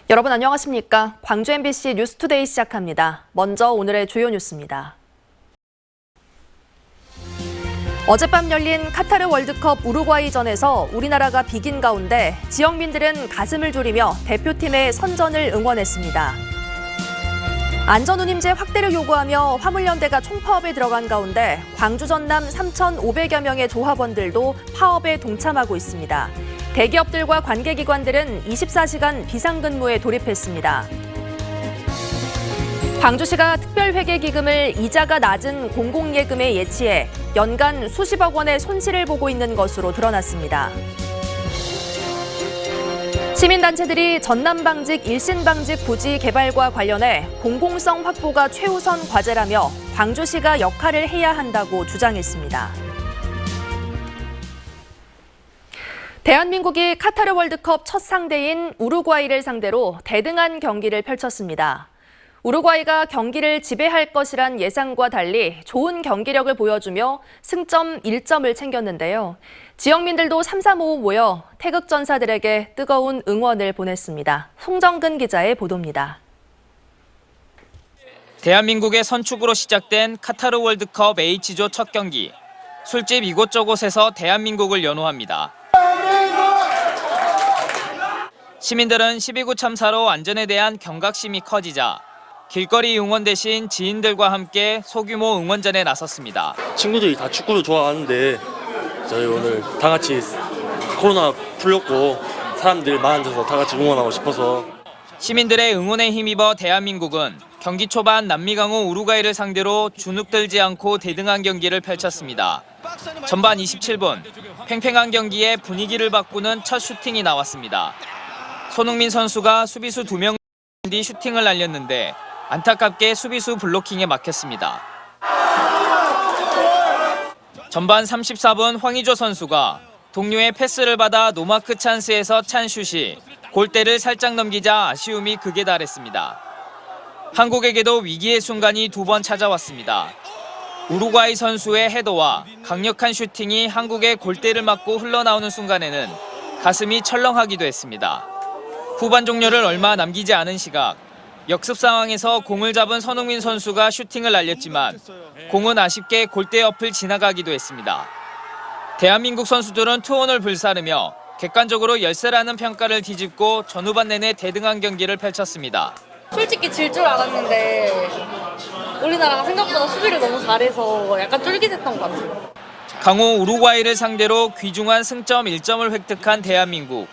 여러분 안녕하십니까? 광주 MBC 뉴스투데이 시작합니다. 먼저 오늘의 주요 뉴스입니다. 어젯밤 열린 카타르 월드컵 우루과이전에서 우리나라가 비긴 가운데 지역민들은 가슴을 졸이며 대표팀의 선전을 응원했습니다. 안전운임제 확대를 요구하며 화물연대가 총파업에 들어간 가운데 광주 전남 3,500여 명의 조합원들도 파업에 동참하고 있습니다. 대기업들과 관계기관들은 24시간 비상근무에 돌입했습니다. 광주시가 특별회계기금을 이자가 낮은 공공예금에 예치해 연간 수십억 원의 손실을 보고 있는 것으로 드러났습니다. 시민단체들이 전남방직 일신방직 부지 개발과 관련해 공공성 확보가 최우선 과제라며 광주시가 역할을 해야 한다고 주장했습니다. 대한민국이 카타르 월드컵 첫 상대인 우루과이를 상대로 대등한 경기를 펼쳤습니다. 우루과이가 경기를 지배할 것이란 예상과 달리 좋은 경기력을 보여주며 승점 1점을 챙겼는데요. 지역민들도 삼삼오오 모여 태극전사들에게 뜨거운 응원을 보냈습니다. 송정근 기자의 보도입니다. 대한민국의 선축으로 시작된 카타르 월드컵 H조 첫 경기. 술집 이곳저곳에서 대한민국을 연호합니다. 시민들은 12구 참사로 안전에 대한 경각심이 커지자 길거리 응원 대신 지인들과 함께 소규모 응원전에 나섰습니다. 친구들이 다 축구를 좋아하는데 저희 오늘 다 같이 코로나 풀렸고 사람들 많은 데서 다 같이 응원하고 싶어서. 시민들의 응원에 힘입어 대한민국은 경기 초반 남미강호 우루과이를 상대로 주눅들지 않고 대등한 경기를 펼쳤습니다. 전반 27분, 팽팽한 경기에 분위기를 바꾸는 첫 슈팅이 나왔습니다. 손흥민 선수가 수비수 2명 뒤 슈팅을 날렸는데 안타깝게 수비수 블로킹에 막혔습니다. 전반 34분 황의조 선수가 동료의 패스를 받아 노마크 찬스에서 찬 슛이 골대를 살짝 넘기자 아쉬움이 극에 달했습니다. 한국에게도 위기의 순간이 2번 찾아왔습니다. 우루과이 선수의 헤더와 강력한 슈팅이 한국의 골대를 맞고 흘러나오는 순간에는 가슴이 철렁하기도 했습니다. 후반 종료를 얼마 남기지 않은 시각, 역습 상황에서 공을 잡은 손흥민 선수가 슈팅을 날렸지만 공은 아쉽게 골대 옆을 지나가기도 했습니다. 대한민국 선수들은 투혼을 불사르며 객관적으로 열세라는 평가를 뒤집고 전후반 내내 대등한 경기를 펼쳤습니다. 솔직히 질 줄 알았는데 우리나라가 생각보다 수비를 너무 잘해서 약간 쫄깃했던 것 같아요. 강호 우루과이를 상대로 귀중한 승점 1점을 획득한 대한민국.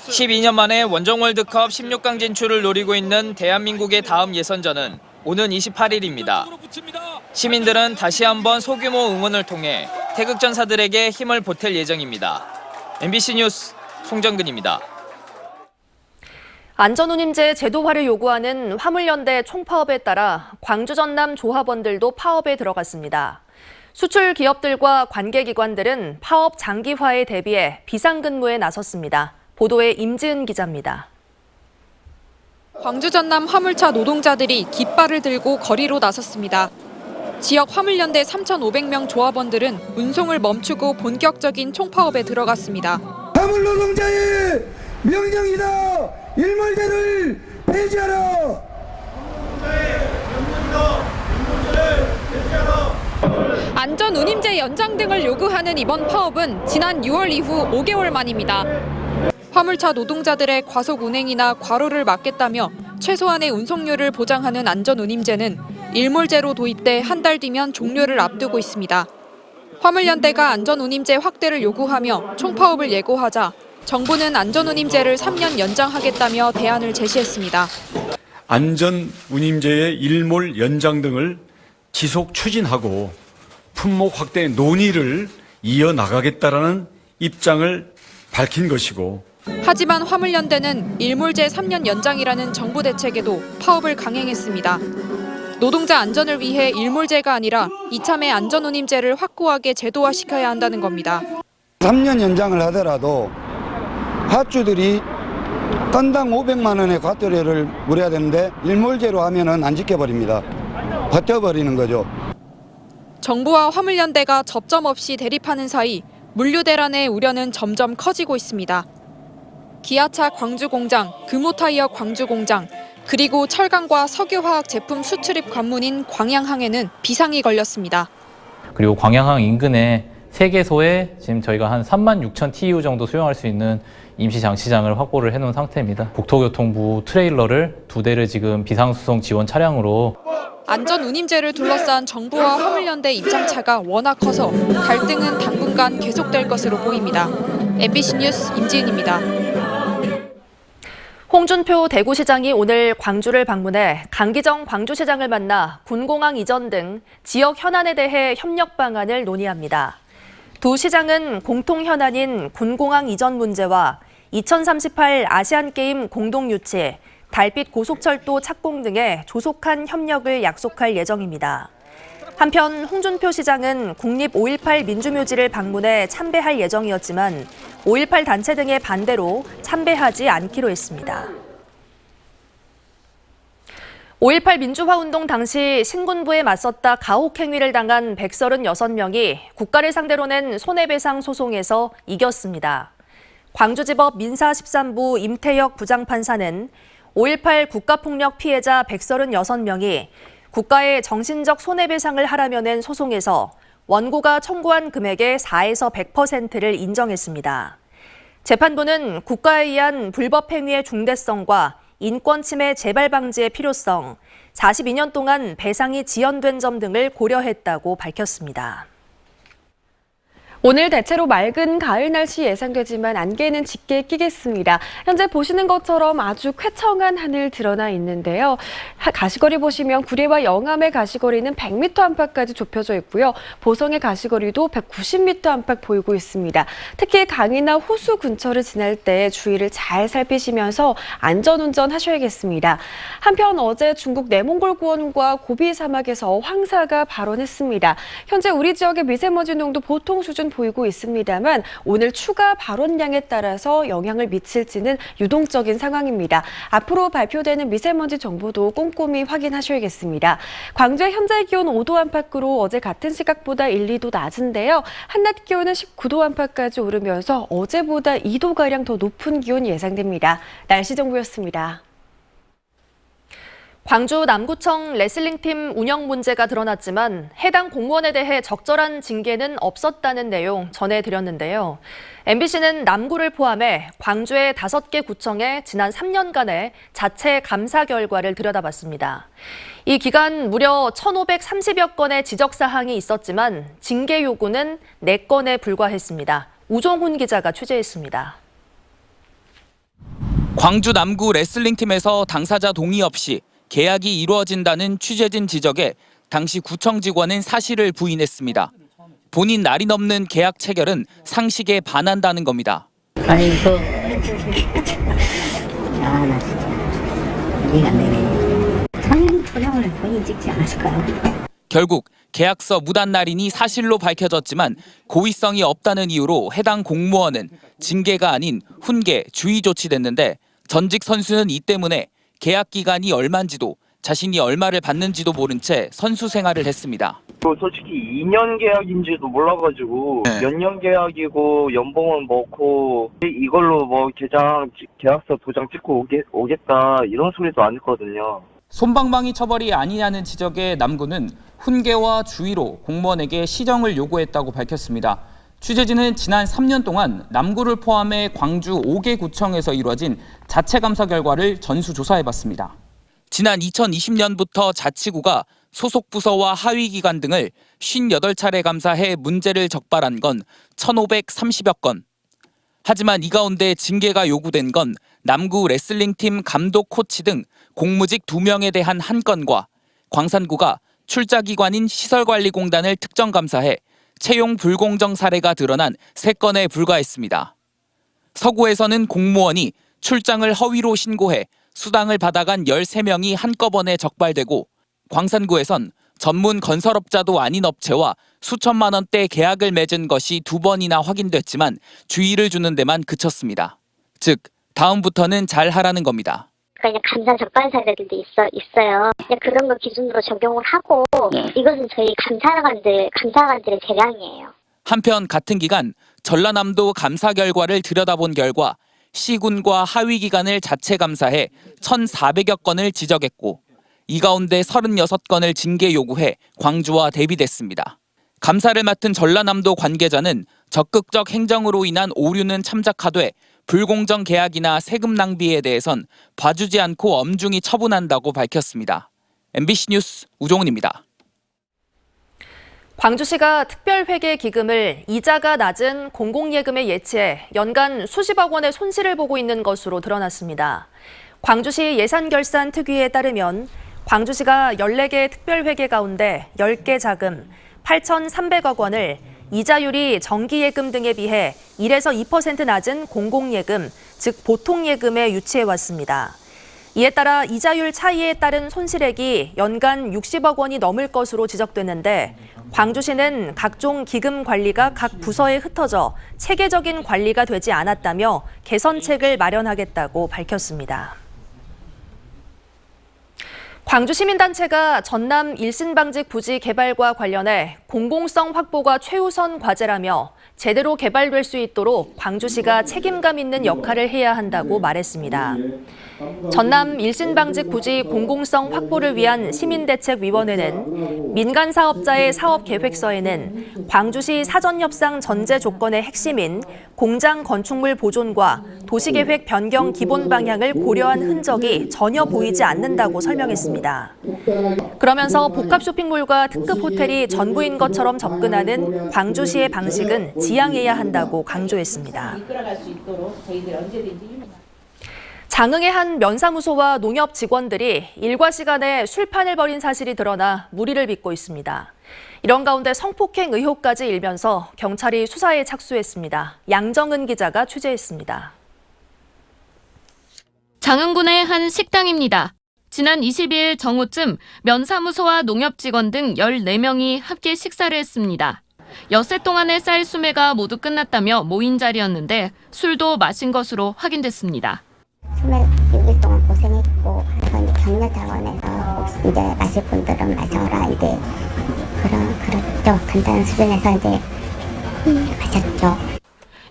12년 만에 원정 월드컵 16강 진출을 노리고 있는 대한민국의 다음 예선전은 오는 28일입니다. 시민들은 다시 한번 소규모 응원을 통해 태극전사들에게 힘을 보탤 예정입니다. MBC 뉴스 송정근입니다. 안전운임제 제도화를 요구하는 화물연대 총파업에 따라 광주 전남 조합원들도 파업에 들어갔습니다. 수출 기업들과 관계기관들은 파업 장기화에 대비해 비상근무에 나섰습니다. 보도에 임지은 기자입니다. 광주 전남 화물차 노동자들이 깃발을 들고 거리로 나섰습니다. 지역 화물연대 3,500명 조합원들은 운송을 멈추고 본격적인 총파업에 들어갔습니다. 화물 노동자의 명령이다. 일몰제를 폐지하라. 안전운임제 연장 등을 요구하는 이번 파업은 지난 6월 이후 5개월 만입니다. 화물차 노동자들의 과속 운행이나 과로를 막겠다며 최소한의 운송료를 보장하는 안전운임제는 일몰제로 도입돼 한 달 뒤면 종료를 앞두고 있습니다. 화물연대가 안전운임제 확대를 요구하며 총파업을 예고하자 정부는 안전운임제를 3년 연장하겠다며 대안을 제시했습니다. 안전운임제의 일몰 연장 등을 지속 추진하고 품목 확대 논의를 이어나가겠다라는 입장을 밝힌 것이고, 하지만 화물연대는 일몰제 3년 연장이라는 정부 대책에도 파업을 강행했습니다. 노동자 안전을 위해 일몰제가 아니라 이참에 안전운임제를 확고하게 제도화시켜야 한다는 겁니다. 3년 연장을 하더라도 화주들이 건당 500만 원의 과태료를 물어야 되는데 일몰제로 하면은 안 지켜버립니다. 버텨버리는 거죠. 정부와 화물연대가 접점 없이 대립하는 사이 물류 대란의 우려는 점점 커지고 있습니다. 기아차 광주공장, 금호타이어 광주공장, 그리고 철강과 석유화학 제품 수출입 관문인 광양항에는 비상이 걸렸습니다. 그리고 광양항 인근에 3개소에 지금 저희가 한 36,000 TEU 정도 수용할 수 있는 임시 장치장을 확보를 해놓은 상태입니다. 국토교통부 트레일러를 2대를 지금 비상수송 지원 차량으로 안전 운임제를 둘러싼 정부와 화물연대 입장차가 워낙 커서 갈등은 당분간 계속될 것으로 보입니다. MBC 뉴스 임지은입니다. 홍준표 대구시장이 오늘 광주를 방문해 강기정 광주시장을 만나 군공항 이전 등 지역 현안에 대해 협력 방안을 논의합니다. 두 시장은 공통 현안인 군공항 이전 문제와 2038 아시안게임 공동 유치, 달빛 고속철도 착공 등의 조속한 협력을 약속할 예정입니다. 한편 홍준표 시장은 국립 5.18 민주묘지를 방문해 참배할 예정이었지만 5.18 단체 등의 반대로 참배하지 않기로 했습니다. 5.18 민주화운동 당시 신군부에 맞섰다 가혹 행위를 당한 136명이 국가를 상대로 낸 손해배상 소송에서 이겼습니다. 광주지법 민사 13부 임태혁 부장판사는 5.18 국가폭력 피해자 136명이 국가에 정신적 손해배상을 하라며 낸 소송에서 원고가 청구한 금액의 4에서 100%를 인정했습니다. 재판부는 국가에 의한 불법 행위의 중대성과 인권침해 재발 방지의 필요성, 42년 동안 배상이 지연된 점 등을 고려했다고 밝혔습니다. 오늘 대체로 맑은 가을 날씨 예상되지만 안개는 짙게 끼겠습니다. 현재 보시는 것처럼 아주 쾌청한 하늘 드러나 있는데요. 가시거리 보시면 구리와 영암의 가시거리는 100m 안팎까지 좁혀져 있고요. 보성의 가시거리도 190m 안팎 보이고 있습니다. 특히 강이나 호수 근처를 지날 때 주의를 잘 살피시면서 안전운전 하셔야겠습니다. 한편 어제 중국 내몽골권과 고비 사막에서 황사가 발원했습니다. 현재 우리 지역의 미세먼지 농도 보통 수준 보이고 있습니다만 오늘 추가 발원량에 따라서 영향을 미칠지는 유동적인 상황입니다. 앞으로 발표되는 미세먼지 정보도 꼼꼼히 확인하셔야겠습니다. 광주의 현재 기온 5도 안팎으로 어제 같은 시각보다 1, 2도 낮은데요. 한낮 기온은 19도 안팎까지 오르면서 어제보다 2도가량 더 높은 기온이 예상됩니다. 날씨 정보였습니다. 광주 남구청 레슬링팀 운영 문제가 드러났지만 해당 공무원에 대해 적절한 징계는 없었다는 내용 전해드렸는데요. MBC는 남구를 포함해 광주의 5개 구청의 지난 3년간의 자체 감사 결과를 들여다봤습니다. 이 기간 무려 1,530여 건의 지적사항이 있었지만 징계 요구는 4건에 불과했습니다. 우종훈 기자가 취재했습니다. 광주 남구 레슬링팀에서 당사자 동의 없이 계약이 이루어진다는 취재진 지적에 당시 구청 직원은 사실을 부인했습니다. 본인 날이 넘는 계약 체결은 상식에 반한다는 겁니다. 아이고, 나 진짜 이해가 안 되네. 당연히 도장을 본인 찍지 않았을까요? 결국 계약서 무단 날인이 사실로 밝혀졌지만 고의성이 없다는 이유로 해당 공무원은 징계가 아닌 훈계, 주의 조치됐는데 전직 선수는 이 때문에 계약 기간이 얼마인지도 자신이 얼마를 받는지도 모른 채 선수 생활을 했습니다. 솔직히 2년 계약인지도 몰라가지고 몇 년 계약이고 연봉은 뭐고 이걸로 뭐 계약서 도장 찍고 오겠다 이런 소리도 안 했거든요. 솜방망이 처벌이 아니냐는 지적에 남구는 훈계와 주의로 공무원에게 시정을 요구했다고 밝혔습니다. 취재진은 지난 3년 동안 남구를 포함해 광주 5개 구청에서 이루어진 자체 감사 결과를 전수조사해봤습니다. 지난 2020년부터 자치구가 소속 부서와 하위 기관 등을 58차례 감사해 문제를 적발한 건 1,530여 건. 하지만 이 가운데 징계가 요구된 건 남구 레슬링팀 감독 코치 등 공무직 2명에 대한 1건과 광산구가 출자기관인 시설관리공단을 특정 감사해 채용 불공정 사례가 드러난 3건에 불과했습니다. 서구에서는 공무원이 출장을 허위로 신고해 수당을 받아간 13명이 한꺼번에 적발되고 광산구에선 전문 건설업자도 아닌 업체와 수천만 원대 계약을 맺은 것이 2번이나 확인됐지만 주의를 주는 데만 그쳤습니다. 즉, 다음부터는 잘 하라는 겁니다. 그러니까 감사 적발 사례들도 있어요. 그런 거 기준으로 적용을 하고 이것은 저희 감사관들의 재량이에요. 한편 같은 기간 전라남도 감사 결과를 들여다본 결과 시군과 하위기관을 자체 감사해 1,400여 건을 지적했고 이 가운데 36건을 징계 요구해 광주와 대비됐습니다. 감사를 맡은 전라남도 관계자는 적극적 행정으로 인한 오류는 참작하되 불공정 계약이나 세금 낭비에 대해선 봐주지 않고 엄중히 처분한다고 밝혔습니다. MBC 뉴스 우종훈입니다. 광주시가 특별회계 기금을 이자가 낮은 공공예금에 예치해 연간 수십억 원의 손실을 보고 있는 것으로 드러났습니다. 광주시 예산결산특위에 따르면 광주시가 14개 특별회계 가운데 10개 자금 8,300억 원을 이자율이 정기예금 등에 비해 1에서 2% 낮은 공공예금, 즉 보통예금에 유치해왔습니다. 이에 따라 이자율 차이에 따른 손실액이 연간 60억 원이 넘을 것으로 지적되는데 광주시는 각종 기금 관리가 각 부서에 흩어져 체계적인 관리가 되지 않았다며 개선책을 마련하겠다고 밝혔습니다. 광주시민단체가 전남 일신방직 부지 개발과 관련해 공공성 확보가 최우선 과제라며 제대로 개발될 수 있도록 광주시가 책임감 있는 역할을 해야 한다고 말했습니다. 전남 일신방직 부지 공공성 확보를 위한 시민대책위원회는 민간 사업자의 사업 계획서에는 광주시 사전협상 전제 조건의 핵심인 공장 건축물 보존과 도시계획 변경 기본 방향을 고려한 흔적이 전혀 보이지 않는다고 설명했습니다. 그러면서 복합 쇼핑몰과 특급 호텔이 전부인 것처럼 접근하는 광주시의 방식은 지양해야 한다고 강조했습니다. 장흥의 한 면사무소와 농협 직원들이 일과 시간에 술판을 벌인 사실이 드러나 물의를 빚고 있습니다. 이런 가운데 성폭행 의혹까지 일면서 경찰이 수사에 착수했습니다. 양정은 기자가 취재했습니다. 장흥군의 한 식당입니다. 지난 22일 정오쯤 면사무소와 농협 직원 등 14명이 함께 식사를 했습니다. 엿새 동안의 쌀 수매가 모두 끝났다며 모인 자리였는데 술도 마신 것으로 확인됐습니다. 수매 6일 동안 고생했고 이제 격려자원에서 이제 마실 분들은 마셔라 이제 그렇죠. 간단한 수준에서 이제 마셨죠.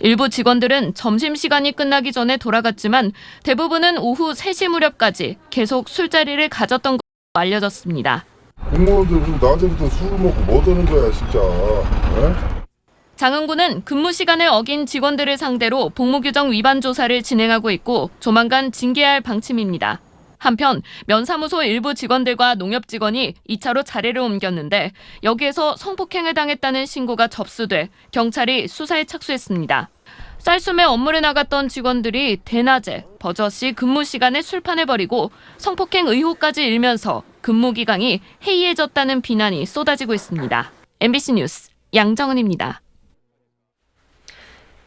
일부 직원들은 점심시간이 끝나기 전에 돌아갔지만 대부분은 오후 3시 무렵까지 계속 술자리를 가졌던 것으로 알려졌습니다. 공무원들 낮에부터 술을 먹고 뭐 되는 거야 진짜. 에? 장흥군은 근무 시간을 어긴 직원들을 상대로 복무규정 위반 조사를 진행하고 있고 조만간 징계할 방침입니다. 한편 면사무소 일부 직원들과 농협 직원이 2차로 자리를 옮겼는데 여기에서 성폭행을 당했다는 신고가 접수돼 경찰이 수사에 착수했습니다. 쌀수매 업무를 나갔던 직원들이 대낮에 버젓이 근무 시간에 술판을 벌이고 성폭행 의혹까지 일면서 근무 기강이 해이해졌다는 비난이 쏟아지고 있습니다. MBC 뉴스 양정은입니다.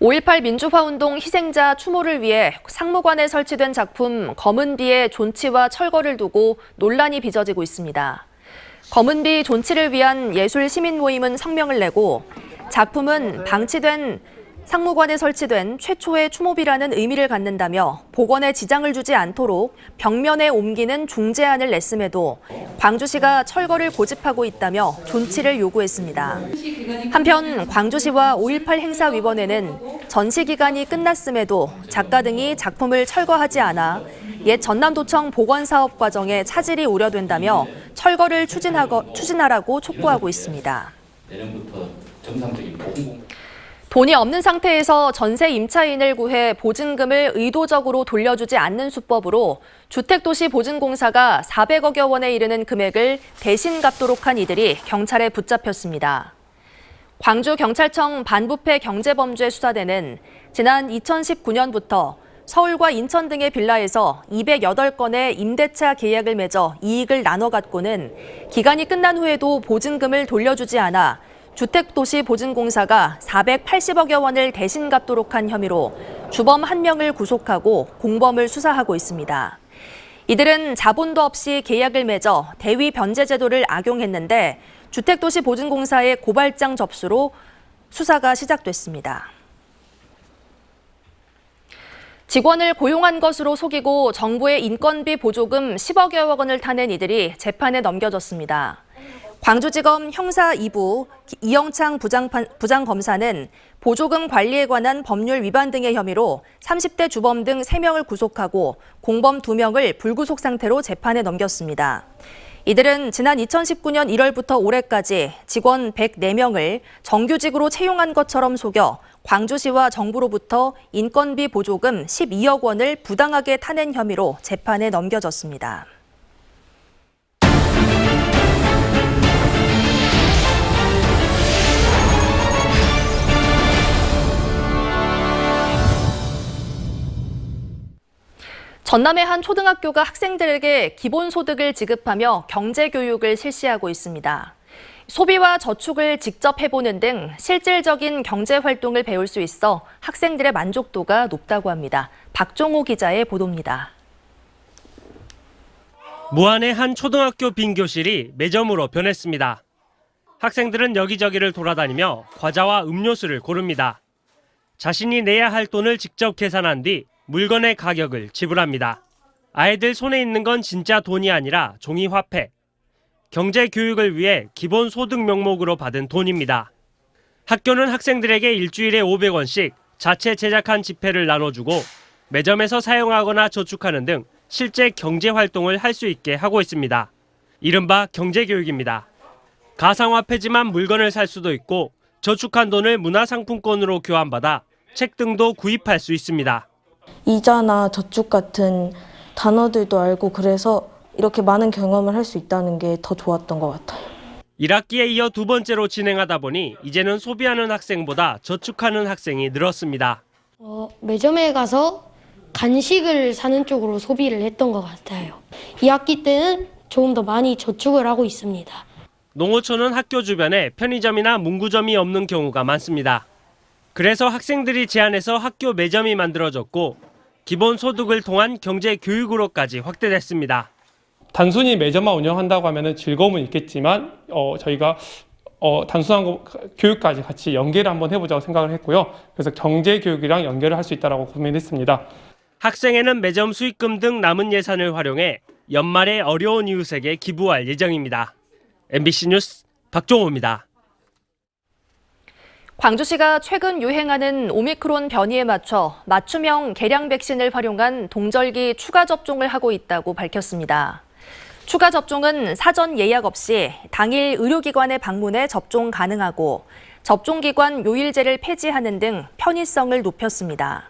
5.18 민주화운동 희생자 추모를 위해 상무관에 설치된 작품 검은 비에 존치와 철거를 두고 논란이 빚어지고 있습니다. 검은 비 존치를 위한 예술 시민 모임은 성명을 내고 작품은 방치된 상무관에 설치된 최초의 추모비라는 의미를 갖는다며 복원에 지장을 주지 않도록 벽면에 옮기는 중재안을 냈음에도 광주시가 철거를 고집하고 있다며 존치를 요구했습니다. 한편 광주시와 5.18 행사위원회는 전시 기간이 끝났음에도 작가 등이 작품을 철거하지 않아 옛 전남도청 복원 사업 과정에 차질이 우려된다며 철거를 추진하라고 촉구하고 있습니다. 내년부터 정상적인 돈이 없는 상태에서 전세 임차인을 구해 보증금을 의도적으로 돌려주지 않는 수법으로 주택도시보증공사가 400억여 원에 이르는 금액을 대신 갚도록 한 이들이 경찰에 붙잡혔습니다. 광주경찰청 반부패 경제범죄 수사대는 지난 2019년부터 서울과 인천 등의 빌라에서 208건의 임대차 계약을 맺어 이익을 나눠 갖고는 기간이 끝난 후에도 보증금을 돌려주지 않아 주택도시보증공사가 480억여 원을 대신 갚도록 한 혐의로 주범 1명을 구속하고 공범을 수사하고 있습니다. 이들은 자본도 없이 계약을 맺어 대위 변제 제도를 악용했는데 주택도시보증공사의 고발장 접수로 수사가 시작됐습니다. 직원을 고용한 것으로 속이고 정부의 인건비 보조금 10억여 원을 타낸 이들이 재판에 넘겨졌습니다. 광주지검 형사 2부 이영창 부장검사는 보조금 관리에 관한 법률 위반 등의 혐의로 30대 주범 등 3명을 구속하고 공범 2명을 불구속 상태로 재판에 넘겼습니다. 이들은 지난 2019년 1월부터 올해까지 직원 104명을 정규직으로 채용한 것처럼 속여 광주시와 정부로부터 인건비 보조금 12억 원을 부당하게 타낸 혐의로 재판에 넘겨졌습니다. 전남의 한 초등학교가 학생들에게 기본소득을 지급하며 경제교육을 실시하고 있습니다. 소비와 저축을 직접 해보는 등 실질적인 경제활동을 배울 수 있어 학생들의 만족도가 높다고 합니다. 박종호 기자의 보도입니다. 무안의 한 초등학교 빈 교실이 매점으로 변했습니다. 학생들은 여기저기를 돌아다니며 과자와 음료수를 고릅니다. 자신이 내야 할 돈을 직접 계산한 뒤 물건의 가격을 지불합니다. 아이들 손에 있는 건 진짜 돈이 아니라 종이 화폐. 경제 교육을 위해 기본 소득 명목으로 받은 돈입니다. 학교는 학생들에게 일주일에 500원씩 자체 제작한 지폐를 나눠주고 매점에서 사용하거나 저축하는 등 실제 경제 활동을 할 수 있게 하고 있습니다. 이른바 경제 교육입니다. 가상화폐지만 물건을 살 수도 있고 저축한 돈을 문화상품권으로 교환받아 책 등도 구입할 수 있습니다. 이자나 저축 같은 단어들도 알고 그래서 이렇게 많은 경험을 할 수 있다는 게 더 좋았던 것 같아요. 1학기에 이어 두 번째로 진행하다 보니 이제는 소비하는 학생보다 저축하는 학생이 늘었습니다. 매점에 가서 간식을 사는 쪽으로 소비를 했던 것 같아요. 2학기 때는 조금 더 많이 저축을 하고 있습니다. 농어촌은 학교 주변에 편의점이나 문구점이 없는 경우가 많습니다. 그래서 학생들이 제안해서 학교 매점이 만들어졌고 기본소득을 통한 경제 교육으로까지 확대됐습니다. 단순히 매점만 운영한다고 하면 즐거움은 있겠지만 저희가 단순한 교육까지 같이 연계를 한번 해보자고 생각을 했고요. 그래서 경제 교육이랑 연결을 할 수 있다고 고민했습니다. 학생회는 매점 수익금 등 남은 예산을 활용해 연말에 어려운 이웃에게 기부할 예정입니다. MBC 뉴스 박종호입니다. 광주시가 최근 유행하는 오미크론 변이에 맞춰 맞춤형 개량 백신을 활용한 동절기 추가 접종을 하고 있다고 밝혔습니다. 추가 접종은 사전 예약 없이 당일 의료기관에 방문해 접종 가능하고 접종기관 요일제를 폐지하는 등 편의성을 높였습니다.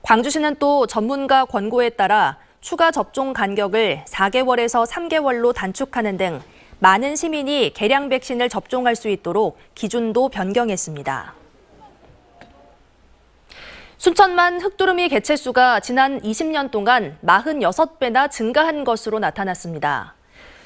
광주시는 또 전문가 권고에 따라 추가 접종 간격을 4개월에서 3개월로 단축하는 등 많은 시민이 개량 백신을 접종할 수 있도록 기준도 변경했습니다. 순천만 흑두루미 개체수가 지난 20년 동안 46배나 증가한 것으로 나타났습니다.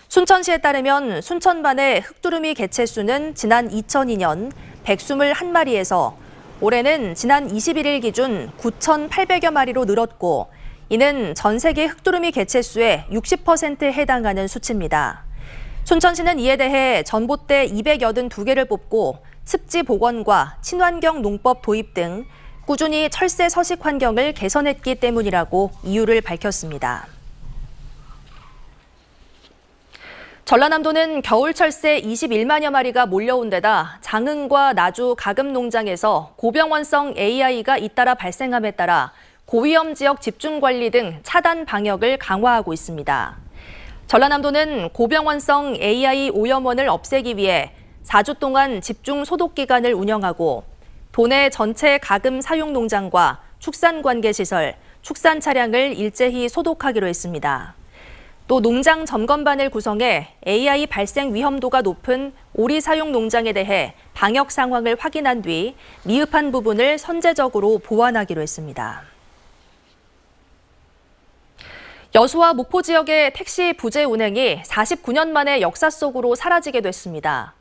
순천시에 따르면 순천만의 흑두루미 개체수는 지난 2002년 121마리에서 올해는 지난 21일 기준 9,800여 마리로 늘었고 이는 전 세계 흑두루미 개체수의 60%에 해당하는 수치입니다. 순천시는 이에 대해 전봇대 282개를 뽑고 습지 복원과 친환경 농법 도입 등 꾸준히 철새 서식 환경을 개선했기 때문이라고 이유를 밝혔습니다. 전라남도는 겨울 철새 21만여 마리가 몰려온 데다 장흥과 나주 가금 농장에서 고병원성 AI가 잇따라 발생함에 따라 고위험 지역 집중관리 등 차단 방역을 강화하고 있습니다. 전라남도는 고병원성 AI 오염원을 없애기 위해 4주 동안 집중 소독 기간을 운영하고 도내 전체 가금 사용 농장과 축산 관계 시설, 축산 차량을 일제히 소독하기로 했습니다. 또 농장 점검반을 구성해 AI 발생 위험도가 높은 오리 사용 농장에 대해 방역 상황을 확인한 뒤 미흡한 부분을 선제적으로 보완하기로 했습니다. 여수와 목포 지역의 택시 부재 운행이 49년 만에 역사 속으로 사라지게 됐습니다.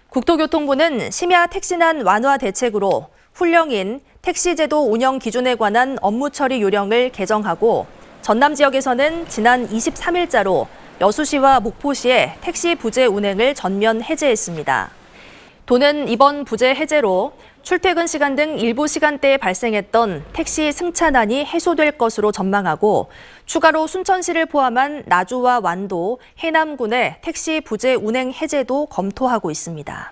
국토교통부는 심야 택시난 완화 대책으로 훈령인 택시제도 운영 기준에 관한 업무 처리 요령을 개정하고 전남 지역에서는 지난 23일자로 여수시와 목포시의 택시 부재 운행을 전면 해제했습니다. 도는 이번 부재 해제로 출퇴근 시간 등 일부 시간대에 발생했던 택시 승차난이 해소될 것으로 전망하고 추가로 순천시를 포함한 나주와 완도, 해남군의 택시 부재 운행 해제도 검토하고 있습니다.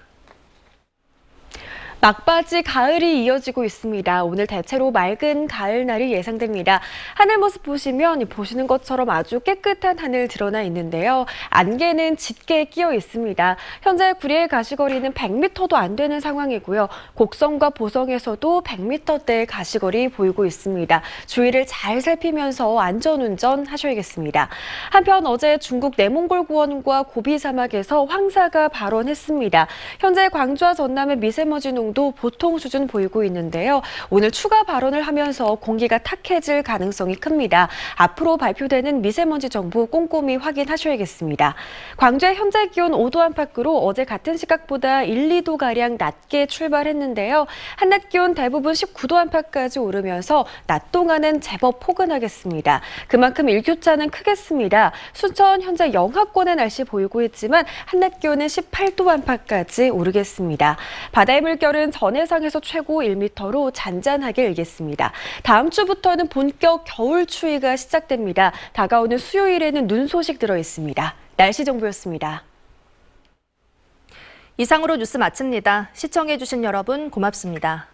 막바지 가을이 이어지고 있습니다. 오늘 대체로 맑은 가을날이 예상됩니다. 하늘 모습 보시면 보시는 것처럼 아주 깨끗한 하늘 드러나 있는데요. 안개는 짙게 끼어 있습니다. 현재 구리의 가시거리는 100m도 안 되는 상황이고요. 곡성과 보성에서도 100m대 가시거리 보이고 있습니다. 주위를 잘 살피면서 안전운전 하셔야겠습니다. 한편 어제 중국 내몽골 구원과 고비 사막에서 황사가 발원했습니다. 현재 광주와 전남의 미세먼지 농도 보통 수준 보이고 있는데요. 오늘 추가 발원을 하면서 공기가 탁해질 가능성이 큽니다. 앞으로 발표되는 미세먼지 정보 꼼꼼히 확인하셔야겠습니다. 광주의 현재 기온 5도 안팎으로 어제 같은 시각보다 1, 2도가량 낮게 출발했는데요. 한낮 기온 대부분 19도 안팎까지 오르면서 낮 동안은 제법 포근하겠습니다. 그만큼 일교차는 크겠습니다. 순천 현재 영하권의 날씨 보이고 있지만 한낮 기온은 18도 안팎까지 오르겠습니다. 바다의 물결은 전해상에서 최고 1m로 잔잔하게 일겠습니다. 다음 주부터는 본격 겨울 추위가 시작됩니다. 다가오는 수요일에는 눈 소식 들어 있습니다. 날씨 정보였습니다. 이상으로 뉴스 마칩니다. 시청해주신 여러분 고맙습니다.